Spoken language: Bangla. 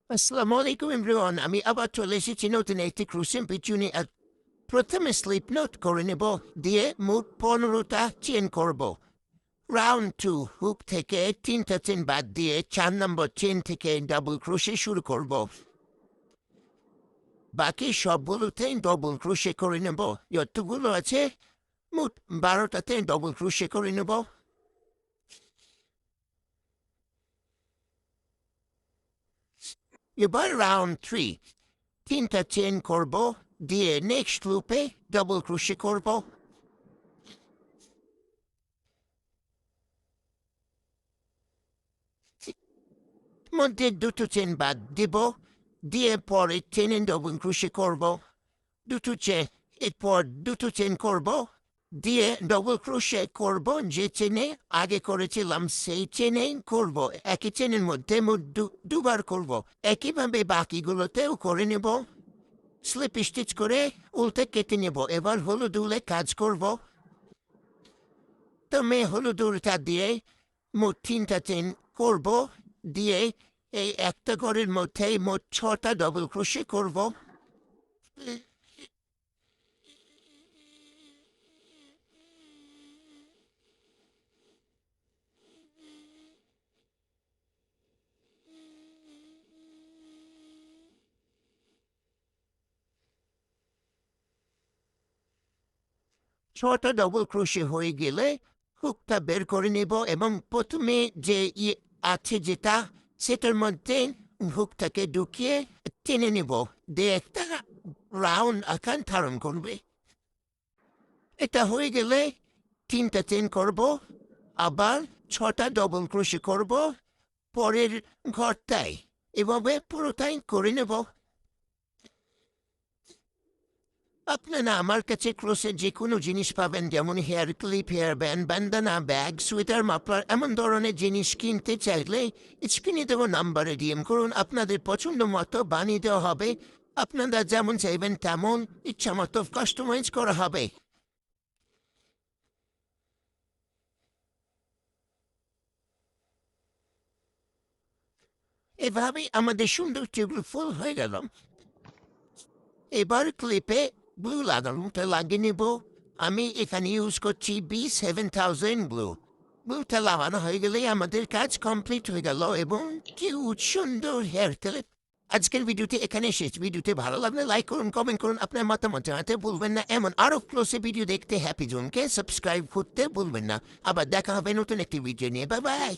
আসসালামু আলাইকুম এভরিওয়ান। আমি আবার চলে এসেছি নতুন একটি ক্রুশিং পিছনে। আর প্রথমে স্লিপ নোট করে নেব, দিয়ে মোট 15টা চেন করব। রাউন্ড 2 হুক থেকে 3টা চেন বাদ দিয়ে 4 নম্বর চেন থেকে ডাবল ক্রোশে শুরু করব। বাকি সবগুলোতে ডবল ক্রোশে করে নেব। যতগুলো আছে মোট 12টাতে ডবল ক্রোশে করে নেব। এবার রাউন্ড 3, 3টা চেন করব, দিয়ে নেক্সট লুপে ডবল ক্রোশে করব। মধ্যে দুটো চেন বাদ দিব, দিয়ে পরে চেনে ডবল ক্রোশে করব। দুটো চেন, এরপর দুটো চেন করব, দিয়ে ডবল ক্রোশে করব। যে চেনে আগে করেছিলাম সেই চেনে করব। একই চেনের মধ্যে মোট দুবার করব। একইভাবে বাকিগুলোতেও করে নেব। স্লিপ স্টিচ করে উল্টে কেটে নেব। এবার হলুদ উলে কাজ করব। তো হলুদ উলটা দিয়ে মোট 3টা চেন করব, দিয়ে এই একটা ঘরের মধ্যে মোট 6টা ডবল ক্রোশে করব। ছটা ডবল ক্রোশে হয়ে গেলে হুকটা বের করে নেব, এবং প্রথমে যে আছে যেটা, সেটার মধ্যে হুকটাকে ঢুকিয়ে টেনে নেব, দিয়ে একটা রাউন্ড আকার ধারণ করবে। এটা হয়ে গেলে 3টা চেন করব, আবার 6টা ডবল ক্রোশে করব পরের ঘরটায়। এভাবে পুরোটাই করে নেব। আপনারা আমার কাছে ক্রোশের যে কোনো জিনিস পাবেন, যেমন hair clip, hair band, bandana, bag, sweater, muffler, এমন ধরনের জিনিস কিনতে চাইলে স্ক্রিনে দেওয়া নাম্বারে ডিএম করুন। আপনাদের পছন্দ মতো বানিয়ে দেওয়া হবে। আপনারা যেমন চাইবেন তেমন ইচ্ছা মতো কাস্টমাইজ করা হবে। এভাবেই আমাদের সুন্দর টেবিল ফুল হয়ে গেল। এবার ক্লিপে ব্লু লাগানোটা লাগিয়ে নেব। আমি এখানে ইউজ করছি B7000 ব্লু। ব্লুটা লাগানো হয়ে গেলেই আমাদের কাজ কমপ্লিট হয়ে গেল, এবং কিউট সুন্দর হেয়ার ক্লিপ। আজকের ভিডিওটি এখানে শেষ। ভিডিওটি ভালো লাগলে লাইক করুন, কমেন্ট করুন, আপনার মতামত জানাতে ভুলবেন না। এমন আরও ক্লোজে ভিডিও দেখতে হ্যাপি জোনকে সাবস্ক্রাইব করতে ভুলবেন না। আবার দেখা হবে নতুন একটি ভিডিও নিয়ে। Bye bye.